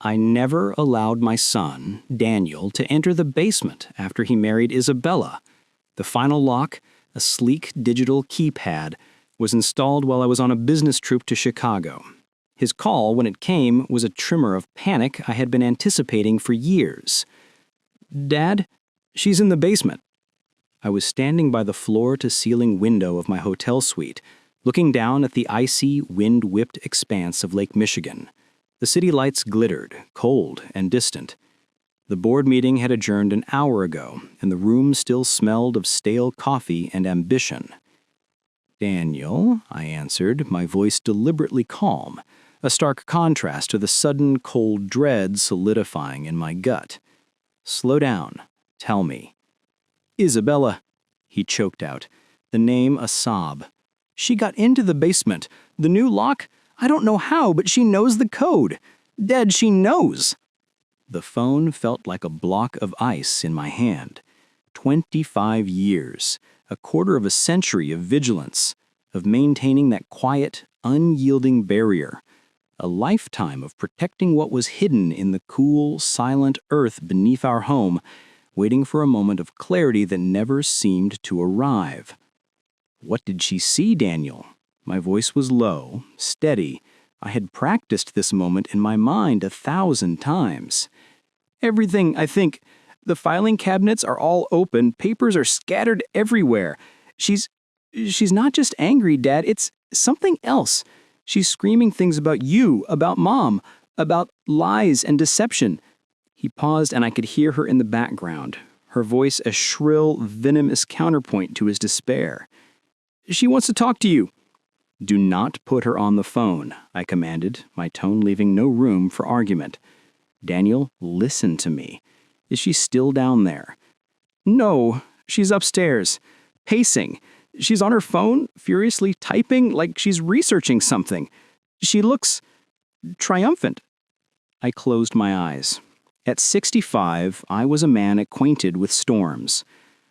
I never allowed my son, Daniel, to enter the basement after he married Isabella. The final lock, a sleek digital keypad, was installed while I was on a business trip to Chicago. His call, when it came, was a tremor of panic I had been anticipating for years. "Dad, she's in the basement." I was standing by the floor-to-ceiling window of my hotel suite, looking down at the icy, wind-whipped expanse of Lake Michigan. The city lights glittered, cold and distant. The board meeting had adjourned an hour ago, and the room still smelled of stale coffee and ambition. "Daniel," I answered, my voice deliberately calm, a stark contrast to the sudden cold dread solidifying in my gut. "Slow down. Tell me." "Isabella," he choked out, the name a sob. "She got into the basement. The new lock? I don't know how, but she knows the code. Dad, she knows." The phone felt like a block of ice in my hand. 25 years, a quarter of a century of vigilance, of maintaining that quiet, unyielding barrier, a lifetime of protecting what was hidden in the cool, silent earth beneath our home, waiting for a moment of clarity that never seemed to arrive. "What did she see, Daniel?" My voice was low, steady. I had practiced this moment in my mind 1,000 times. "Everything, I think. The filing cabinets are all open, papers are scattered everywhere. She's not just angry, Dad, it's something else. She's screaming things about you, about Mom, about lies and deception." He paused and I could hear her in the background, her voice a shrill, venomous counterpoint to his despair. "She wants to talk to you." "Do not put her on the phone," I commanded, my tone leaving no room for argument. "Daniel, listen to me. Is she still down there?" "No, she's upstairs, pacing. She's on her phone, furiously typing like she's researching something. She looks triumphant." I closed my eyes. At 65, I was a man acquainted with storms.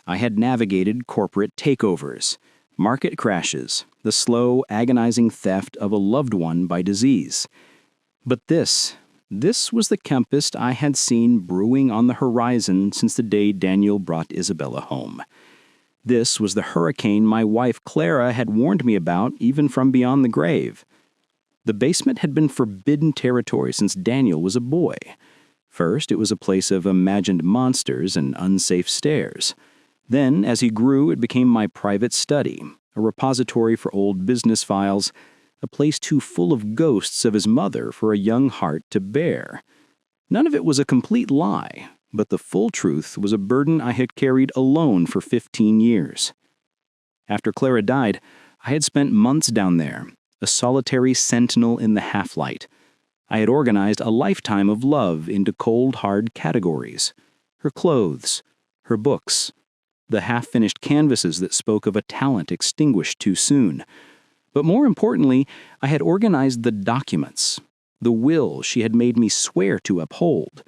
I had navigated corporate takeovers, market crashes, the slow, agonizing theft of a loved one by disease. But this was the tempest I had seen brewing on the horizon since the day Daniel brought Isabella home. This was the hurricane my wife Clara had warned me about even from beyond the grave. The basement had been forbidden territory since Daniel was a boy. First, it was a place of imagined monsters and unsafe stairs. Then, as he grew, it became my private study, a repository for old business files, a place too full of ghosts of his mother for a young heart to bear. None of it was a complete lie, but the full truth was a burden I had carried alone for 15 years. After Clara died, I had spent months down there, a solitary sentinel in the half-light. I had organized a lifetime of love into cold, hard categories. Her clothes, her books, the half-finished canvases that spoke of a talent extinguished too soon. But more importantly, I had organized the documents, the will she had made me swear to uphold,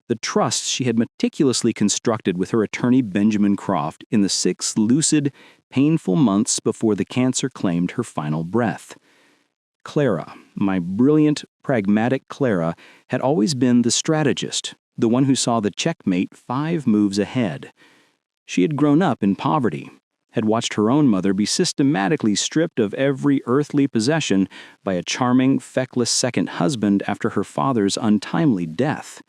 the trusts she had meticulously constructed with her attorney Benjamin Croft in the 6 lucid, painful months before the cancer claimed her final breath. Clara, my brilliant, pragmatic Clara, had always been the strategist, the one who saw the checkmate 5 moves ahead. She had grown up in poverty, had watched her own mother be systematically stripped of every earthly possession by a charming, feckless second husband after her father's untimely death.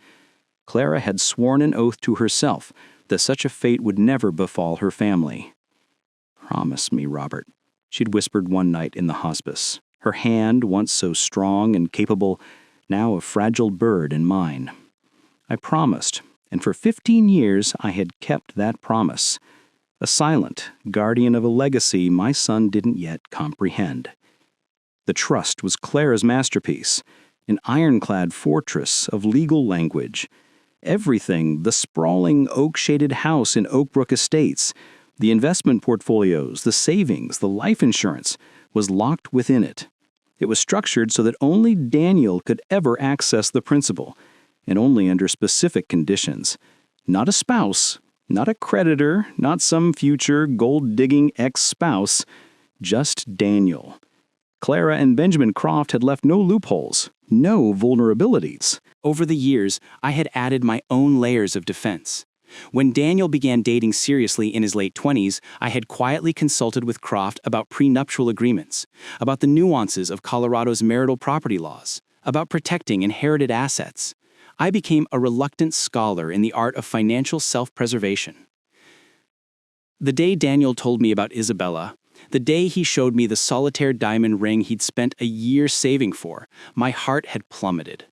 Clara had sworn an oath to herself that such a fate would never befall her family. "Promise me, Robert," she'd whispered one night in the hospice, her hand, once so strong and capable, now a fragile bird in mine. I promised, and for 15 years I had kept that promise, a silent guardian of a legacy my son didn't yet comprehend. The trust was Clara's masterpiece, an ironclad fortress of legal language. Everything, the sprawling oak-shaded house in Oakbrook Estates, the investment portfolios, the savings, the life insurance, was locked within it. It was structured so that only Daniel could ever access the principal, and only under specific conditions. Not a spouse, not a creditor, not some future gold-digging ex-spouse, just Daniel. Clara and Benjamin Croft had left no loopholes, no vulnerabilities. Over the years, I had added my own layers of defense. When Daniel began dating seriously in his late 20s, I had quietly consulted with Croft about prenuptial agreements, about the nuances of Colorado's marital property laws, about protecting inherited assets. I became a reluctant scholar in the art of financial self-preservation. The day Daniel told me about Isabella, the day he showed me the solitaire diamond ring he'd spent a year saving for, my heart had plummeted.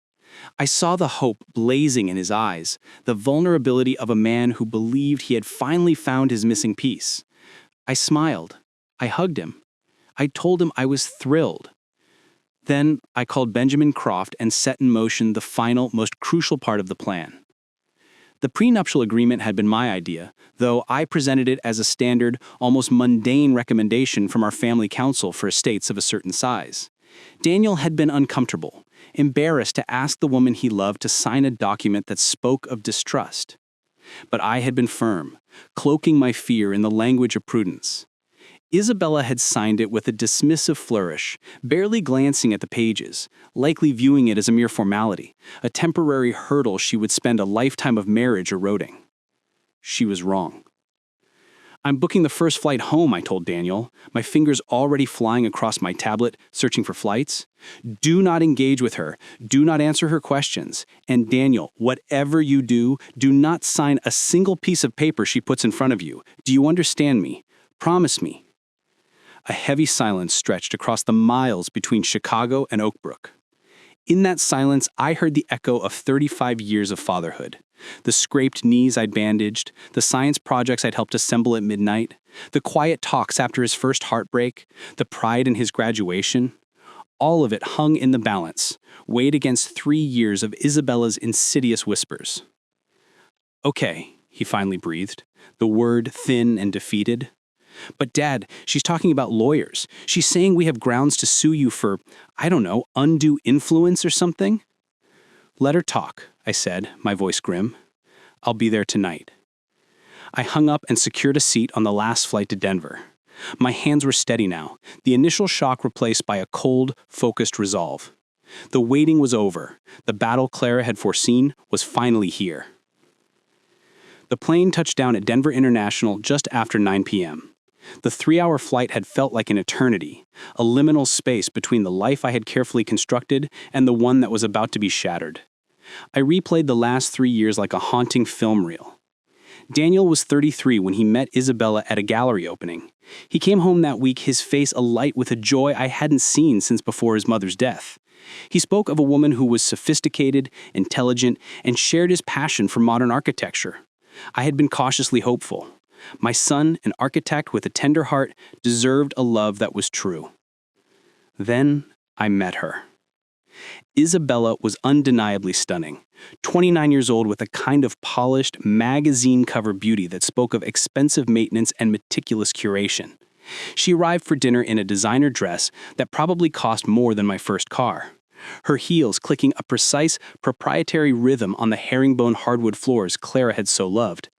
I saw the hope blazing in his eyes, the vulnerability of a man who believed he had finally found his missing piece. I smiled. I hugged him. I told him I was thrilled. Then I called Benjamin Croft and set in motion the final, most crucial part of the plan. The prenuptial agreement had been my idea, though I presented it as a standard, almost mundane recommendation from our family council for estates of a certain size. Daniel had been uncomfortable, embarrassed to ask the woman he loved to sign a document that spoke of distrust. But I had been firm, cloaking my fear in the language of prudence. Isabella had signed it with a dismissive flourish, barely glancing at the pages, likely viewing it as a mere formality, a temporary hurdle she would spend a lifetime of marriage eroding. She was wrong. "I'm booking the first flight home," I told Daniel, my fingers already flying across my tablet, searching for flights. "Do not engage with her. Do not answer her questions. And Daniel, whatever you do, do not sign a single piece of paper she puts in front of you. Do you understand me? Promise me." A heavy silence stretched across the miles between Chicago and Oak Brook. In that silence, I heard the echo of 35 years of fatherhood. The scraped knees I'd bandaged, the science projects I'd helped assemble at midnight, the quiet talks after his first heartbreak, the pride in his graduation. All of it hung in the balance, weighed against 3 years of Isabella's insidious whispers. "Okay," he finally breathed, the word thin and defeated. "But Dad, she's talking about lawyers. She's saying we have grounds to sue you for, I don't know, undue influence or something?" "Let her talk," I said, my voice grim. "I'll be there tonight." I hung up and secured a seat on the last flight to Denver. My hands were steady now, the initial shock replaced by a cold, focused resolve. The waiting was over. The battle Clara had foreseen was finally here. The plane touched down at Denver International just after 9 p.m. The 3-hour flight had felt like an eternity, a liminal space between the life I had carefully constructed and the one that was about to be shattered. I replayed the last 3 years like a haunting film reel. Daniel was 33 when he met Isabella at a gallery opening. He came home that week, his face alight with a joy I hadn't seen since before his mother's death. He spoke of a woman who was sophisticated, intelligent, and shared his passion for modern architecture. I had been cautiously hopeful. My son, an architect with a tender heart, deserved a love that was true. Then I met her. Isabella was undeniably stunning, 29 years old with a kind of polished, magazine-cover beauty that spoke of expensive maintenance and meticulous curation. She arrived for dinner in a designer dress that probably cost more than my first car. Her heels clicking a precise, proprietary rhythm on the herringbone hardwood floors Clara had so loved.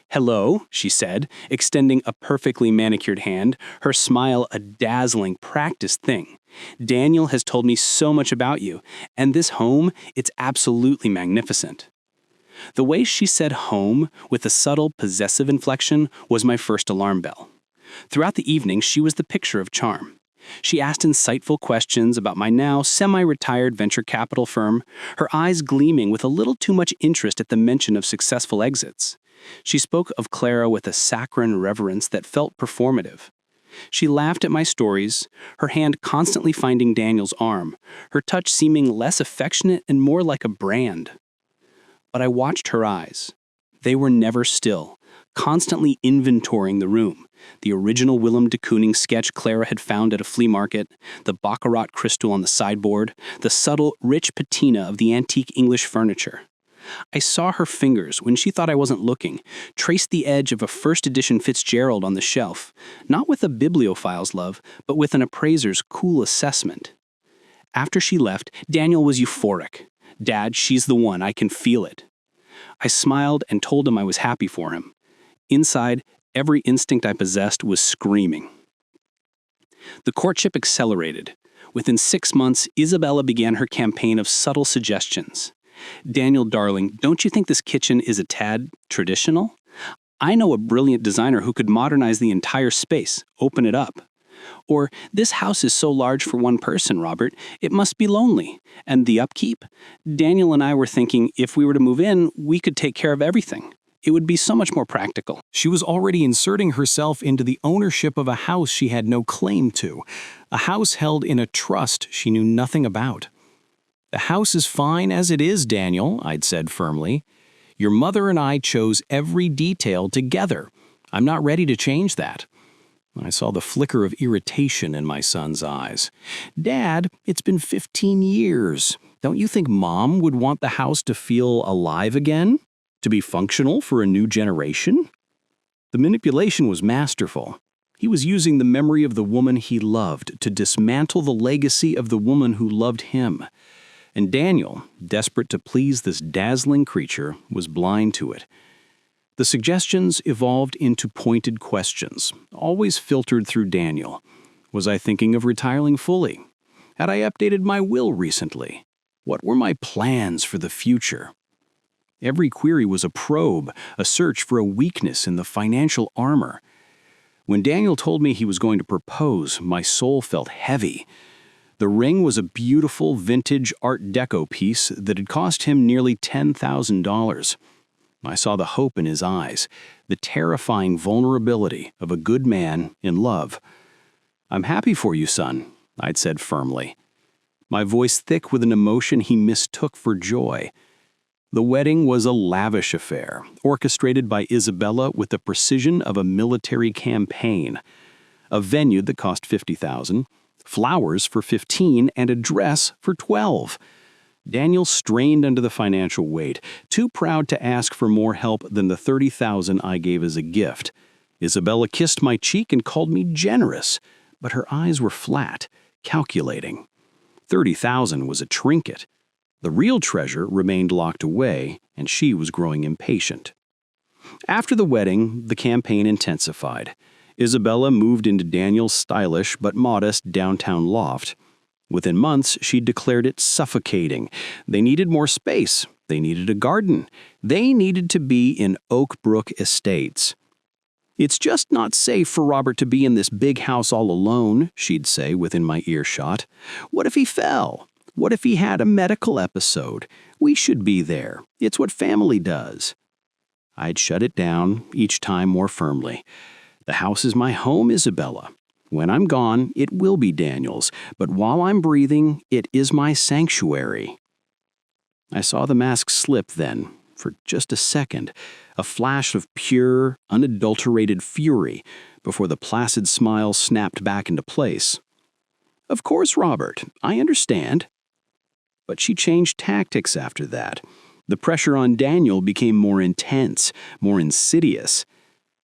"Hello," she said, extending a perfectly manicured hand, her smile a dazzling, practiced thing. "Daniel has told me so much about you, and this home, it's absolutely magnificent." The way she said home, with a subtle, possessive inflection, was my first alarm bell. Throughout the evening, she was the picture of charm. She asked insightful questions about my now semi-retired venture capital firm, her eyes gleaming with a little too much interest at the mention of successful exits. She spoke of Clara with a saccharine reverence that felt performative. She laughed at my stories, her hand constantly finding Daniel's arm, her touch seeming less affectionate and more like a brand. But I watched her eyes. They were never still, constantly inventorying the room, the original Willem de Kooning sketch Clara had found at a flea market, the baccarat crystal on the sideboard, the subtle, rich patina of the antique English furniture. I saw her fingers, when she thought I wasn't looking, trace the edge of a first edition Fitzgerald on the shelf, not with a bibliophile's love, but with an appraiser's cool assessment. After she left, Daniel was euphoric. "Dad, she's the one, I can feel it." I smiled and told him I was happy for him. Inside, every instinct I possessed was screaming. The courtship accelerated. Within 6 months, Isabella began her campaign of subtle suggestions. Daniel, darling, don't you think this kitchen is a tad traditional? I know a brilliant designer who could modernize the entire space, open it up. Or, this house is so large for one person, Robert, it must be lonely. And the upkeep? Daniel and I were thinking if we were to move in, we could take care of everything. It would be so much more practical. She was already inserting herself into the ownership of a house she had no claim to, a house held in a trust she knew nothing about. The house is fine as it is, Daniel, I'd said firmly. Your mother and I chose every detail together. I'm not ready to change that. I saw the flicker of irritation in my son's eyes. Dad, it's been 15 years. Don't you think Mom would want the house to feel alive again? To be functional for a new generation? The manipulation was masterful. He was using the memory of the woman he loved to dismantle the legacy of the woman who loved him. And Daniel, desperate to please this dazzling creature, was blind to it. The suggestions evolved into pointed questions, always filtered through Daniel. Was I thinking of retiring fully? Had I updated my will recently? What were my plans for the future? Every query was a probe, a search for a weakness in the financial armor. When Daniel told me he was going to propose, my soul felt heavy. The ring was a beautiful vintage Art Deco piece that had cost him nearly $10,000. I saw the hope in his eyes, the terrifying vulnerability of a good man in love. I'm happy for you, son, I'd said firmly, my voice thick with an emotion he mistook for joy. The wedding was a lavish affair, orchestrated by Isabella with the precision of a military campaign. A venue that cost $50,000, flowers for $15,000, and a dress for $12,000. Daniel strained under the financial weight, too proud to ask for more help than the $30,000 I gave as a gift. Isabella kissed my cheek and called me generous, but her eyes were flat, calculating. $30,000 was a trinket. The real treasure remained locked away, and she was growing impatient. After the wedding, the campaign intensified. Isabella moved into Daniel's stylish but modest downtown loft. Within months, she declared it suffocating. They needed more space. They needed a garden. They needed to be in Oak Brook Estates. It's just not safe for Robert to be in this big house all alone, she'd say within my earshot. What if he fell? What if he had a medical episode? We should be there. It's what family does. I'd shut it down, each time more firmly. The house is my home, Isabella. When I'm gone, it will be Daniel's, but while I'm breathing, it is my sanctuary. I saw the mask slip then, for just a second, a flash of pure, unadulterated fury before the placid smile snapped back into place. Of course, Robert, I understand. But she changed tactics after that. The pressure on Daniel became more intense, more insidious.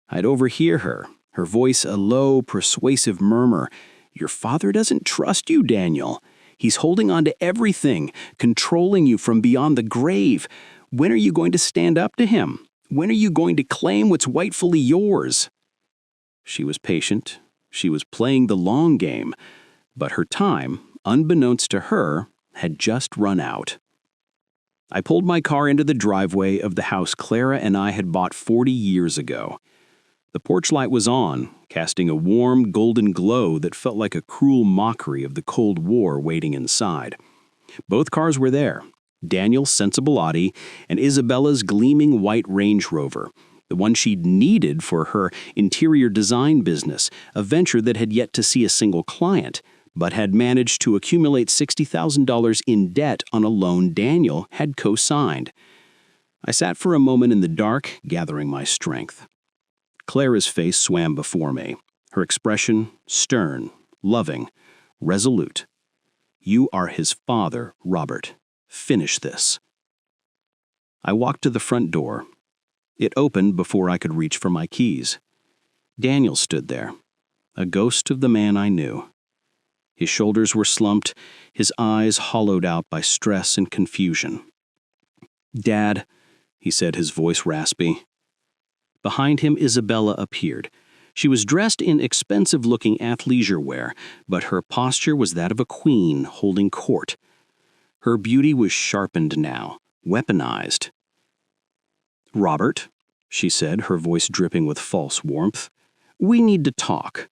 I'd overhear her voice a low, persuasive murmur. Your father doesn't trust you, Daniel. He's holding on to everything, controlling you from beyond the grave. When are you going to stand up to him? When are you going to claim what's rightfully yours? She was patient. She was playing the long game. But her time, unbeknownst to her, had just run out. I pulled my car into the driveway of the house Clara and I had bought 40 years ago. The porch light was on, casting a warm, golden glow that felt like a cruel mockery of the Cold War waiting inside. Both cars were there, Daniel's sensible Audi and Isabella's gleaming white Range Rover, the one she'd needed for her interior design business, a venture that had yet to see a single client, but had managed to accumulate $60,000 in debt on a loan Daniel had co-signed. I sat for a moment in the dark, gathering my strength. Clara's face swam before me, her expression stern, loving, resolute. You are his father, Robert. Finish this. I walked to the front door. It opened before I could reach for my keys. Daniel stood there, a ghost of the man I knew. His shoulders were slumped, his eyes hollowed out by stress and confusion. Dad, he said, his voice raspy. Behind him, Isabella appeared. She was dressed in expensive-looking athleisure wear, but her posture was that of a queen holding court. Her beauty was sharpened now, weaponized. "Robert," she said, her voice dripping with false warmth, "we need to talk."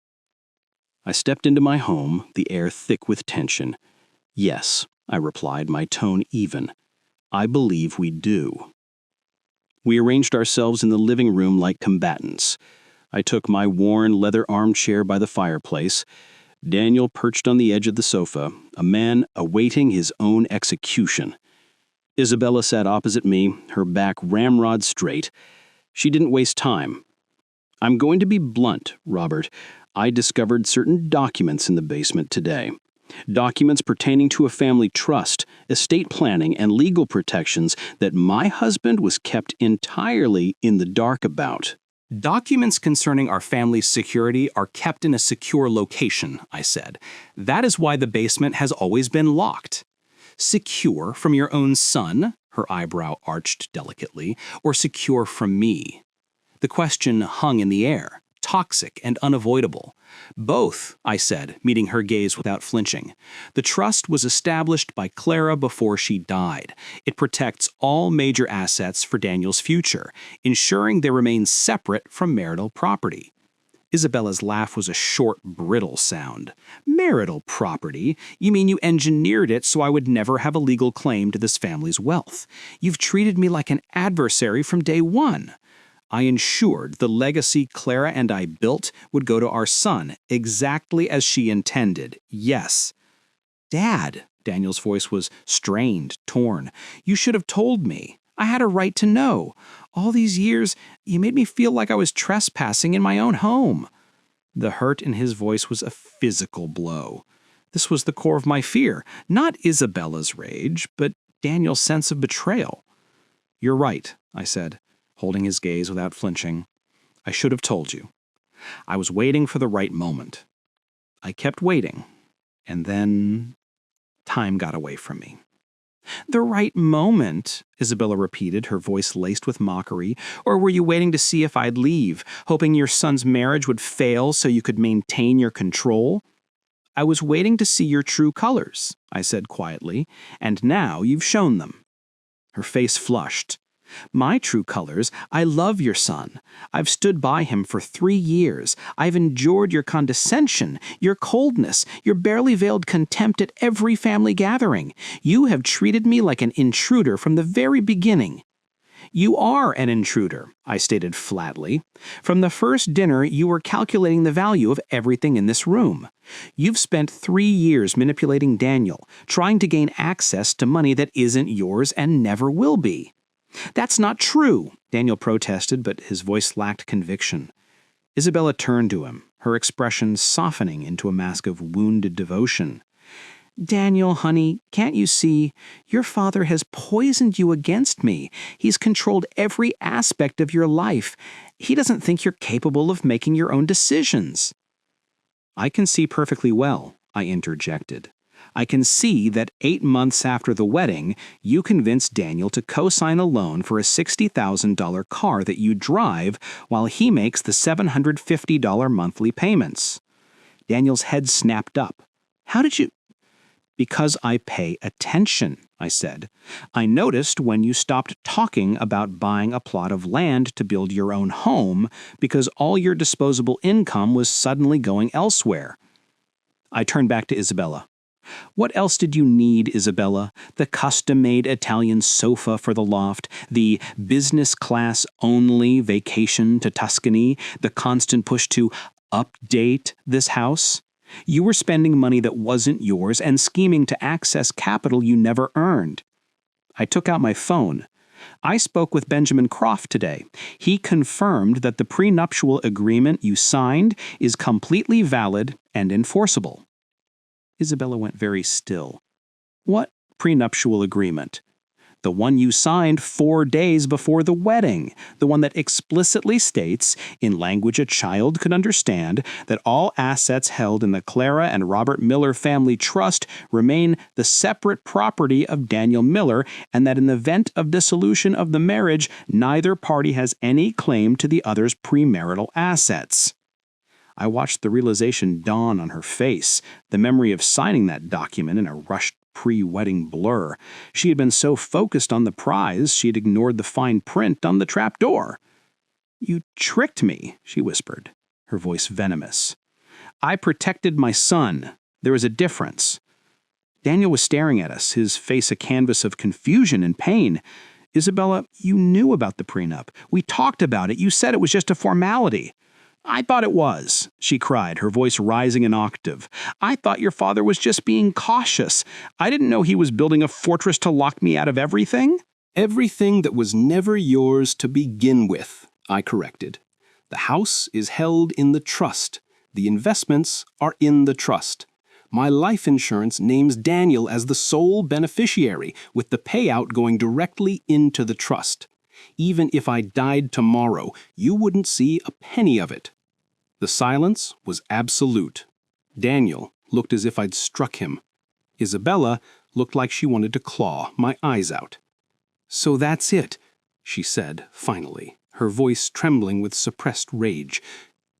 I stepped into my home, the air thick with tension. "Yes," I replied, my tone even. "I believe we do." We arranged ourselves in the living room like combatants. I took my worn leather armchair by the fireplace. Daniel perched on the edge of the sofa, a man awaiting his own execution. Isabella sat opposite me, her back ramrod straight. She didn't waste time. "I'm going to be blunt, Robert. I discovered certain documents in the basement today. Documents pertaining to a family trust, estate planning, and legal protections that my husband was kept entirely in the dark about." "Documents concerning our family's security are kept in a secure location," I said. "That is why the basement has always been locked." "Secure from your own son?" Her eyebrow arched delicately. "Or secure from me?" The question hung in the air, toxic and unavoidable. "Both," I said, meeting her gaze without flinching. "The trust was established by Clara before she died. It protects all major assets for Daniel's future, ensuring they remain separate from marital property." Isabella's laugh was a short, brittle sound. "Marital property? You mean you engineered it so I would never have a legal claim to this family's wealth? You've treated me like an adversary from day one." "I ensured the legacy Clara and I built would go to our son, exactly as she intended. Yes." "Dad," Daniel's voice was strained, torn, "you should have told me. I had a right to know. All these years, you made me feel like I was trespassing in my own home." The hurt in his voice was a physical blow. This was the core of my fear, not Isabella's rage, but Daniel's sense of betrayal. "You're right," I said, holding his gaze without flinching. "I should have told you. I was waiting for the right moment. I kept waiting, and then time got away from me." "The right moment," Isabella repeated, her voice laced with mockery. "Or were you waiting to see if I'd leave, hoping your son's marriage would fail so you could maintain your control?" "I was waiting to see your true colors," I said quietly, "and now you've shown them." Her face flushed. "My true colors? I love your son. I've stood by him for 3 years. I've endured your condescension, your coldness, your barely veiled contempt at every family gathering. You have treated me like an intruder from the very beginning." "You are an intruder," I stated flatly. "From the first dinner, you were calculating the value of everything in this room. You've spent 3 years manipulating Daniel, trying to gain access to money that isn't yours and never will be." "That's not true," Daniel protested, but his voice lacked conviction. Isabella turned to him, her expression softening into a mask of wounded devotion. "Daniel, honey, can't you see? Your father has poisoned you against me. He's controlled every aspect of your life. He doesn't think you're capable of making your own decisions." "I can see perfectly well," I interjected. "I can see that 8 months after the wedding, you convinced Daniel to co-sign a loan for a $60,000 car that you drive while he makes the $750 monthly payments." Daniel's head snapped up. "How did you—" "Because I pay attention," I said. "I noticed when you stopped talking about buying a plot of land to build your own home because all your disposable income was suddenly going elsewhere." I turned back to Isabella. "What else did you need, Isabella? The custom-made Italian sofa for the loft, the business-class-only vacation to Tuscany, the constant push to update this house? You were spending money that wasn't yours and scheming to access capital you never earned." I took out my phone. "I spoke with Benjamin Croft today. He confirmed that the prenuptial agreement you signed is completely valid and enforceable." Isabella went very still. "What prenuptial agreement?" "The one you signed 4 days before the wedding. The one that explicitly states, in language a child could understand, that all assets held in the Clara and Robert Miller family trust remain the separate property of Daniel Miller, and that in the event of dissolution of the marriage, neither party has any claim to the other's premarital assets." I watched the realization dawn on her face, the memory of signing that document in a rushed pre-wedding blur. She had been so focused on the prize, she had ignored the fine print on the trapdoor. "You tricked me," she whispered, her voice venomous. "I protected my son. There is a difference." Daniel was staring at us, his face a canvas of confusion and pain. "Isabella, you knew about the prenup. We talked about it. You said it was just a formality." "I thought it was," she cried, her voice rising an octave. "I thought your father was just being cautious. I didn't know he was building a fortress to lock me out of everything." "Everything that was never yours to begin with," I corrected. "The house is held in the trust. The investments are in the trust. My life insurance names Daniel as the sole beneficiary, with the payout going directly into the trust. Even if I died tomorrow, you wouldn't see a penny of it." The silence was absolute. Daniel looked as if I'd struck him. Isabella looked like she wanted to claw my eyes out. "So that's it," she said finally, her voice trembling with suppressed rage.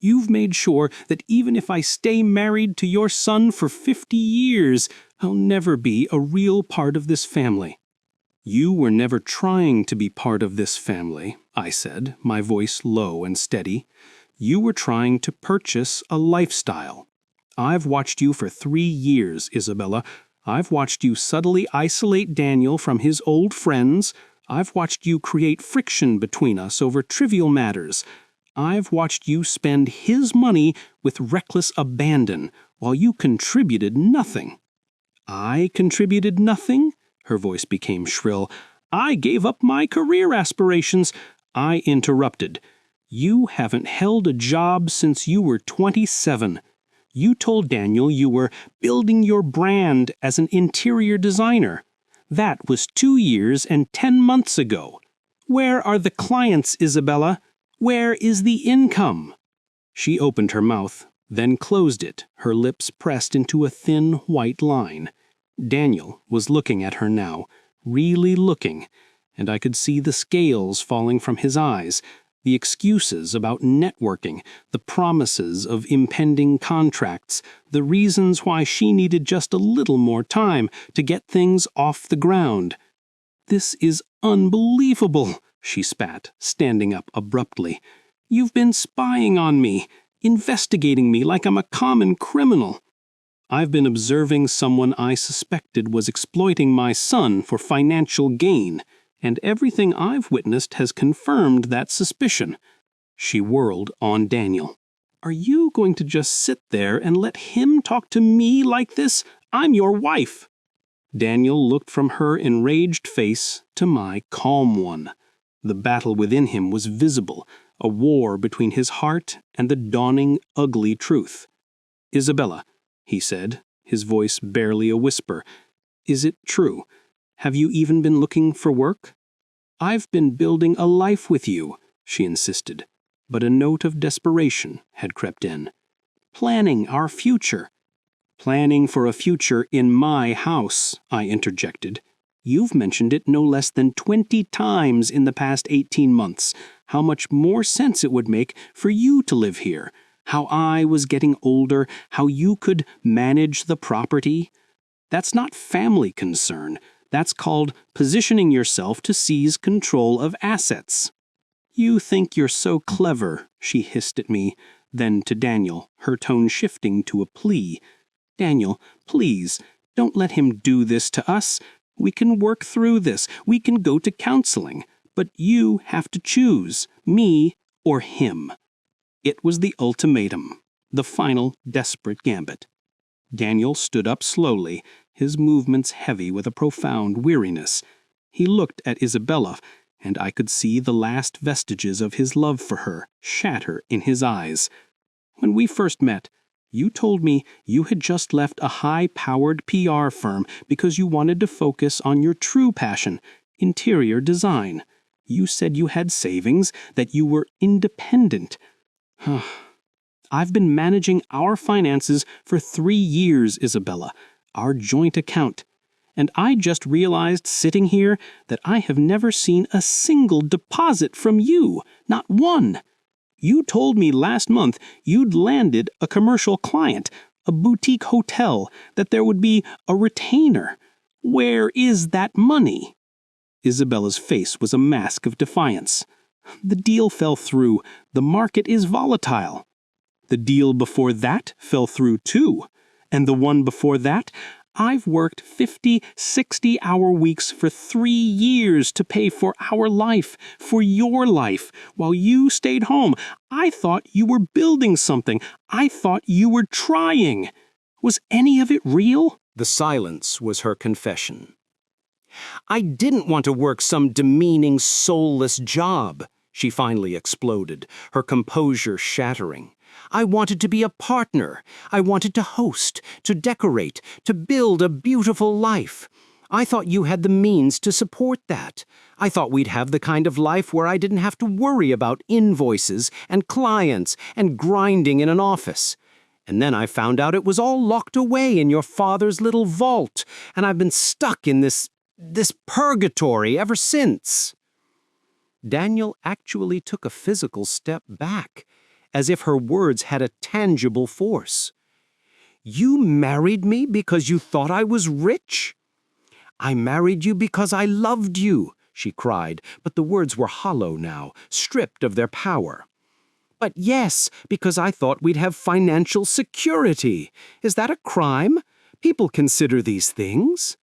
"You've made sure that even if I stay married to your son for 50 years, I'll never be a real part of this family." "You were never trying to be part of this family," I said, my voice low and steady. "You were trying to purchase a lifestyle. I've watched you for 3 years, Isabella. I've watched you subtly isolate Daniel from his old friends. I've watched you create friction between us over trivial matters. I've watched you spend his money with reckless abandon while you contributed nothing." "I contributed nothing?" Her voice became shrill. "I gave up my career aspirations." I interrupted. "You haven't held a job since you were 27. You told Daniel you were building your brand as an interior designer. That was 2 years and 10 months ago. Where are the clients, Isabella? Where is the income?" She opened her mouth, then closed it, her lips pressed into a thin white line. Daniel was looking at her now, really looking, and I could see the scales falling from his eyes, the excuses about networking, the promises of impending contracts, the reasons why she needed just a little more time to get things off the ground. "This is unbelievable," she spat, standing up abruptly. "You've been spying on me, investigating me like I'm a common criminal." "I've been observing someone I suspected was exploiting my son for financial gain, and everything I've witnessed has confirmed that suspicion." She whirled on Daniel. "Are you going to just sit there and let him talk to me like this? I'm your wife." Daniel looked from her enraged face to my calm one. The battle within him was visible, a war between his heart and the dawning ugly truth. "Isabella," he said, his voice barely a whisper, "is it true? Have you even been looking for work?" "I've been building a life with you," she insisted, but a note of desperation had crept in. "Planning our future." "Planning for a future in my house," I interjected. "You've mentioned it no less than 20 times in the past 18 months, how much more sense it would make for you to live here, how I was getting older, how you could manage the property. That's not family concern. That's called positioning yourself to seize control of assets." "You think you're so clever," she hissed at me, then to Daniel, her tone shifting to a plea. "Daniel, please, don't let him do this to us. We can work through this. We can go to counseling. But you have to choose, me or him." It was the ultimatum, the final desperate gambit. Daniel stood up slowly, his movements heavy with a profound weariness. He looked at Isabella, and I could see the last vestiges of his love for her shatter in his eyes. "When we first met, you told me you had just left a high-powered PR firm because you wanted to focus on your true passion, interior design. You said you had savings, that you were independent." "I've been managing our finances for 3 years, Isabella, our joint account. And I just realized sitting here that I have never seen a single deposit from you, not one. You told me last month you'd landed a commercial client, a boutique hotel, that there would be a retainer. Where is that money?" Isabella's face was a mask of defiance. "The deal fell through. The market is volatile." "The deal before that fell through too. And the one before that? I've worked 50, 60-hour weeks for 3 years to pay for our life, for your life, while you stayed home. I thought you were building something. I thought you were trying. Was any of it real?" The silence was her confession. "I didn't want to work some demeaning, soulless job," she finally exploded, her composure shattering. "I wanted to be a partner. I wanted to host, to decorate, to build a beautiful life. I thought you had the means to support that. I thought we'd have the kind of life where I didn't have to worry about invoices and clients and grinding in an office. And then I found out it was all locked away in your father's little vault, and I've been stuck in this purgatory ever since." Daniel actually took a physical step back, as if her words had a tangible force. "You married me because you thought I was rich?" "I married you because I loved you," she cried, but the words were hollow now, stripped of their power. "But yes, because I thought we'd have financial security. Is that a crime? People consider these things."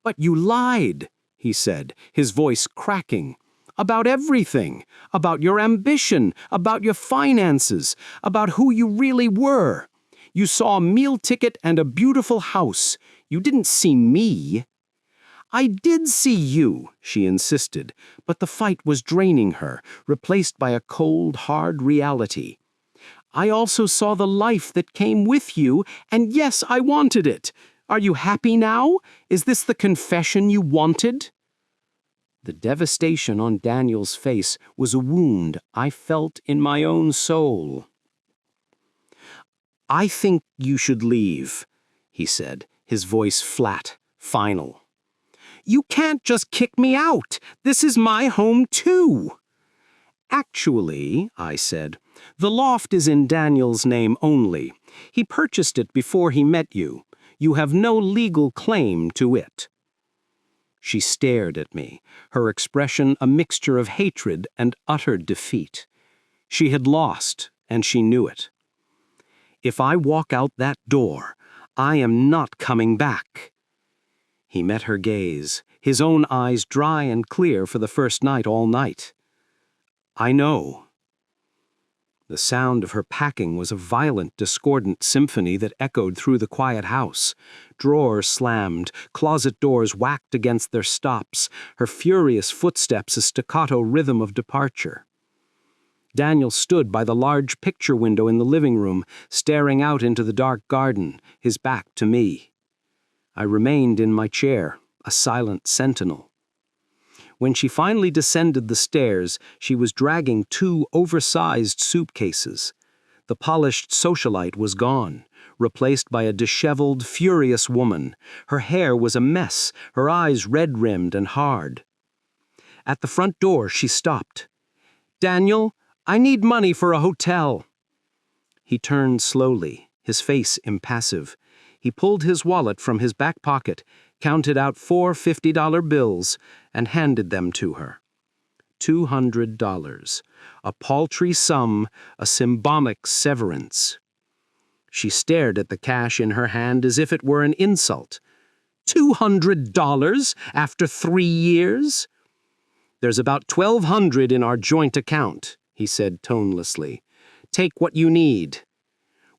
"But you lied," he said, his voice cracking. "About everything. About your ambition, about your finances, about who you really were. You saw a meal ticket and a beautiful house. You didn't see me." "I did see you," she insisted, but the fight was draining her, replaced by a cold, hard reality. "I also saw the life that came with you, and yes, I wanted it. Are you happy now? Is this the confession you wanted?" The devastation on Daniel's face was a wound I felt in my own soul. "I think you should leave," he said, his voice flat, final. "You can't just kick me out. This is my home too." "Actually," I said, "the loft is in Daniel's name only. He purchased it before he met you. You have no legal claim to it." She stared at me, her expression a mixture of hatred and utter defeat. She had lost, and she knew it. "If I walk out that door, I am not coming back." He met her gaze, his own eyes dry and clear for the first night all night. "I know." The sound of her packing was a violent, discordant symphony that echoed through the quiet house. Drawers slammed, closet doors whacked against their stops, her furious footsteps a staccato rhythm of departure. Daniel stood by the large picture window in the living room, staring out into the dark garden, his back to me. I remained in my chair, a silent sentinel. When she finally descended the stairs, she was dragging 2 oversized suitcases. The polished socialite was gone, replaced by a disheveled, furious woman. Her hair was a mess, her eyes red-rimmed and hard. At the front door, she stopped. "Daniel, I need money for a hotel." He turned slowly, his face impassive. He pulled his wallet from his back pocket, counted out 4 $50 bills, and handed them to her. $200. A paltry sum, a symbolic severance. She stared at the cash in her hand as if it were an insult. $200 after 3 years? "There's about $1,200 in our joint account," he said tonelessly. "Take what you need."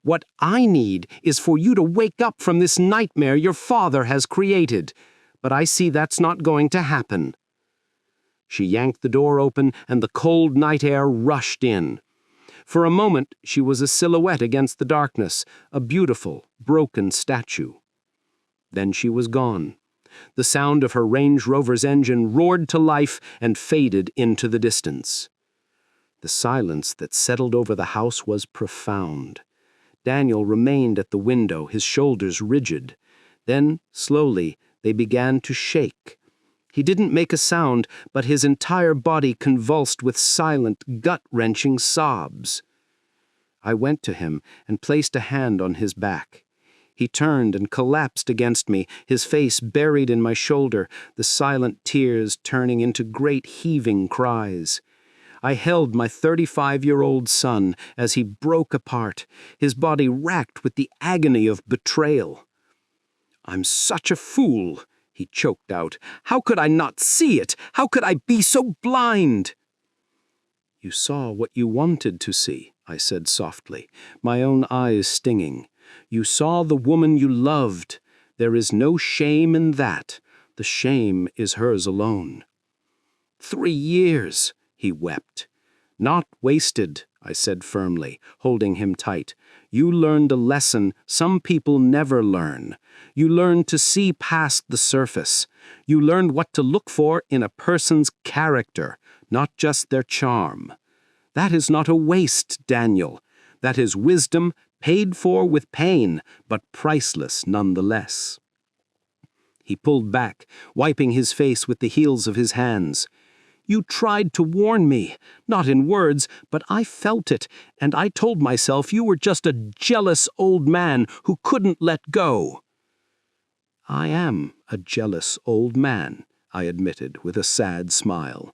"What I need is for you to wake up from this nightmare your father has created. But I see that's not going to happen." She yanked the door open, and the cold night air rushed in. For a moment, she was a silhouette against the darkness, a beautiful, broken statue. Then she was gone. The sound of her Range Rover's engine roared to life and faded into the distance. The silence that settled over the house was profound. Daniel remained at the window, his shoulders rigid. Then, slowly, they began to shake. He didn't make a sound, but his entire body convulsed with silent, gut-wrenching sobs. I went to him and placed a hand on his back. He turned and collapsed against me, his face buried in my shoulder, the silent tears turning into great heaving cries. I held my 35-year-old son as he broke apart, his body racked with the agony of betrayal. "I'm such a fool," he choked out. "How could I not see it? How could I be so blind?" "You saw what you wanted to see," I said softly, my own eyes stinging. "You saw the woman you loved. There is no shame in that. The shame is hers alone." 3 years, he wept. "Not wasted," I said firmly, holding him tight. "You learned a lesson some people never learn. You learned to see past the surface. You learned what to look for in a person's character, not just their charm. That is not a waste, Daniel. That is wisdom paid for with pain, but priceless nonetheless." He pulled back, wiping his face with the heels of his hands. "You tried to warn me, not in words, but I felt it, and I told myself you were just a jealous old man who couldn't let go." "I am a jealous old man," I admitted with a sad smile.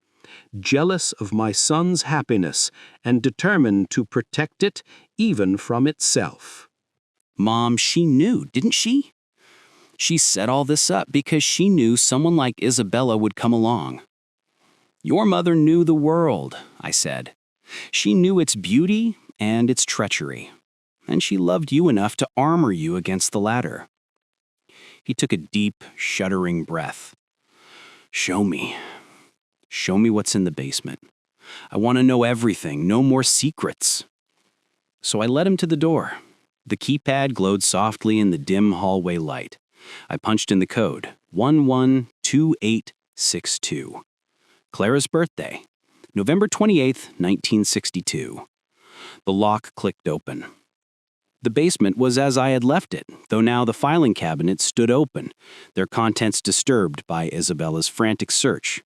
"Jealous of my son's happiness and determined to protect it even from itself." Mom, she knew, didn't she? She set all this up because she knew someone like Isabella would come along. "Your mother knew the world," I said. "She knew its beauty and its treachery, and she loved you enough to armor you against the latter." He took a deep, shuddering breath. "Show me. Show me what's in the basement. I want to know everything, no more secrets." So I led him to the door. The keypad glowed softly in the dim hallway light. I punched in the code, 112862. Clara's birthday, November 28th, 1962. The lock clicked open. The basement was as I had left it, though now the filing cabinets stood open, their contents disturbed by Isabella's frantic search.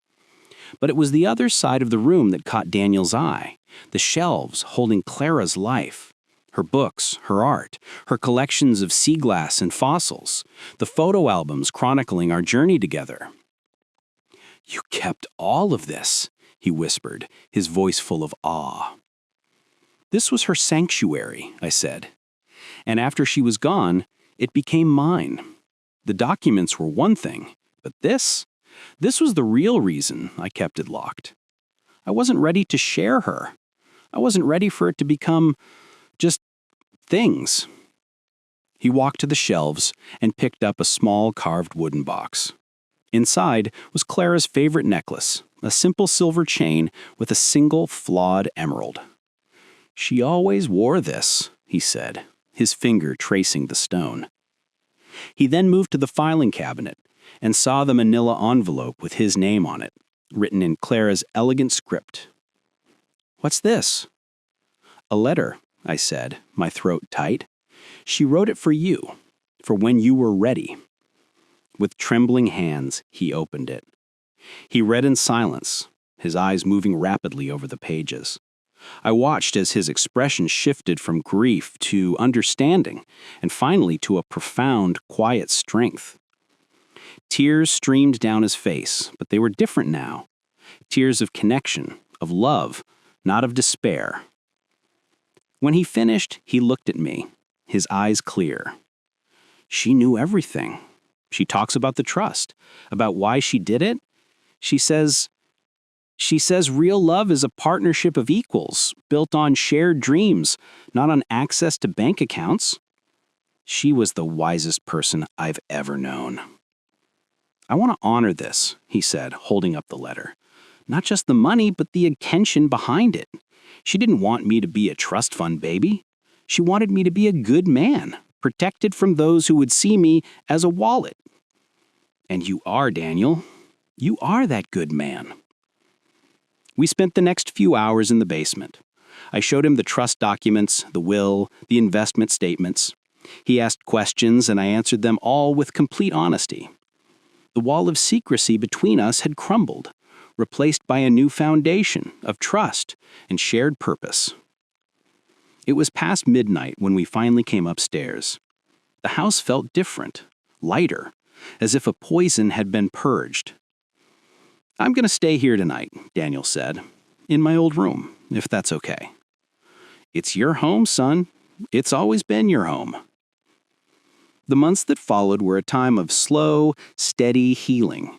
But it was the other side of the room that caught Daniel's eye, the shelves holding Clara's life. Her books, her art, her collections of sea glass and fossils, the photo albums chronicling our journey together. "You kept all of this," he whispered, his voice full of awe. "This was her sanctuary," I said. "And after she was gone, it became mine. The documents were one thing, but this was the real reason I kept it locked. I wasn't ready to share her. I wasn't ready for it to become just things." He walked to the shelves and picked up a small carved wooden box. Inside was Clara's favorite necklace, a simple silver chain with a single flawed emerald. "She always wore this," he said, his finger tracing the stone. He then moved to the filing cabinet and saw the manila envelope with his name on it, written in Clara's elegant script. "What's this?" "A letter," I said, my throat tight. "She wrote it for you, for when you were ready." With trembling hands, he opened it. He read in silence, his eyes moving rapidly over the pages. I watched as his expression shifted from grief to understanding, and finally to a profound, quiet strength. Tears streamed down his face, but they were different now. Tears of connection, of love, not of despair. When he finished, he looked at me, his eyes clear. "She knew everything. She talks about the trust, about why she did it. She says real love is a partnership of equals, built on shared dreams, not on access to bank accounts." She was the wisest person I've ever known. "I want to honor this," he said, holding up the letter. "Not just the money, but the intention behind it. She didn't want me to be a trust fund baby. She wanted me to be a good man, protected from those who would see me as a wallet. And you are, Daniel. You are that good man." We spent the next few hours in the basement. I showed him the trust documents, the will, the investment statements. He asked questions, and I answered them all with complete honesty. The wall of secrecy between us had crumbled, replaced by a new foundation of trust and shared purpose. It was past midnight when we finally came upstairs. The house felt different, lighter, as if a poison had been purged. "I'm going to stay here tonight," Daniel said, "in my old room, if that's okay." "It's your home, son. It's always been your home." The months that followed were a time of slow, steady healing.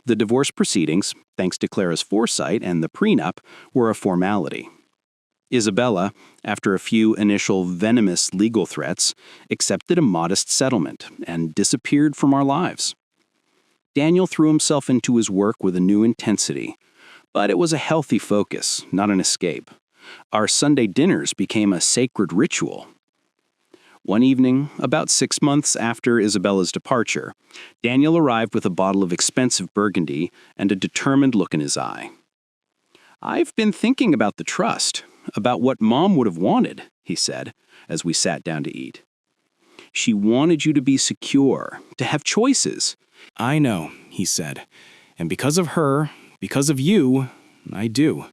The divorce proceedings, thanks to Clara's foresight and the prenup, were a formality. Isabella, after a few initial venomous legal threats, accepted a modest settlement and disappeared from our lives. Daniel threw himself into his work with a new intensity, but it was a healthy focus, not an escape. Our Sunday dinners became a sacred ritual. One evening, about 6 months after Isabella's departure, Daniel arrived with a bottle of expensive Burgundy and a determined look in his eye. "I've been thinking about the trust, about what Mom would have wanted," he said, as we sat down to eat. "She wanted you to be secure, to have choices." "I know," he said, "and because of her, because of you, I do.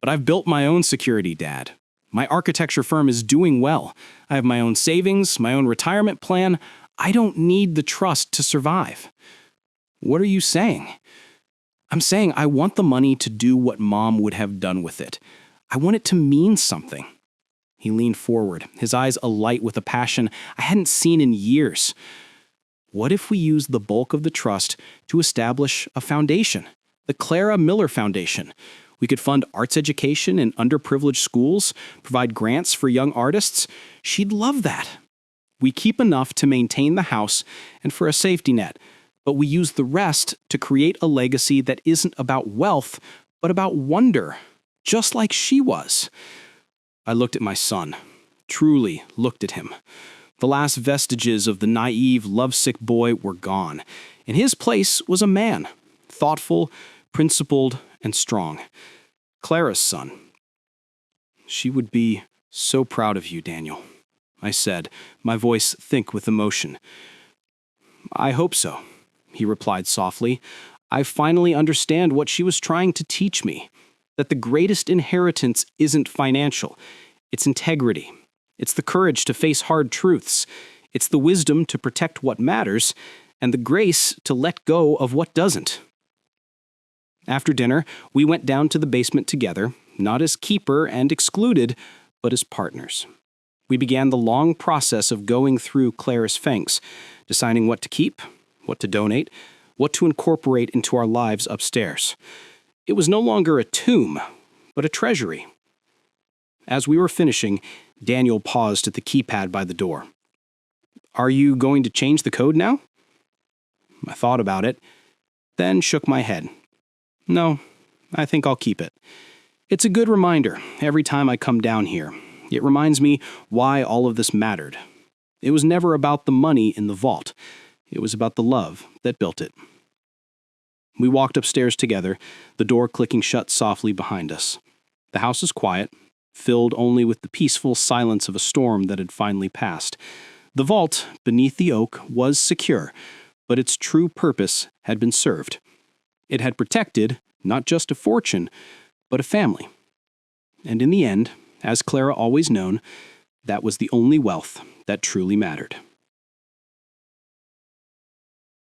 But I've built my own security, Dad. My architecture firm is doing well. I have my own savings, my own retirement plan. I don't need the trust to survive." "What are you saying?" "I'm saying I want the money to do what Mom would have done with it. I want it to mean something." He leaned forward, his eyes alight with a passion I hadn't seen in years. "What if we use the bulk of the trust to establish a foundation? The Clara Miller Foundation. We could fund arts education in underprivileged schools, provide grants for young artists. She'd love that. We keep enough to maintain the house and for a safety net, but we use the rest to create a legacy that isn't about wealth, but about wonder, just like she was." I looked at my son, truly looked at him. The last vestiges of the naive, lovesick boy were gone. In his place was a man, thoughtful, principled, and strong. Clara's son. "She would be so proud of you, Daniel," I said, my voice thick with emotion. "I hope so," he replied softly. "I finally understand what she was trying to teach me, that the greatest inheritance isn't financial. It's integrity. It's the courage to face hard truths. It's the wisdom to protect what matters, and the grace to let go of what doesn't." After dinner, we went down to the basement together, not as keeper and excluded, but as partners. We began the long process of going through Clara's fangs, deciding what to keep, what to donate, what to incorporate into our lives upstairs. It was no longer a tomb, but a treasury. As we were finishing, Daniel paused at the keypad by the door. "Are you going to change the code now?" I thought about it, then shook my head. "No, I think I'll keep it. It's a good reminder every time I come down here. It reminds me why all of this mattered. It was never about the money in the vault. It was about the love that built it." We walked upstairs together, the door clicking shut softly behind us. The house was quiet, filled only with the peaceful silence of a storm that had finally passed. The vault, beneath the oak, was secure, but its true purpose had been served. It had protected not just a fortune, but a family. And in the end, as Clara always known, that was the only wealth that truly mattered.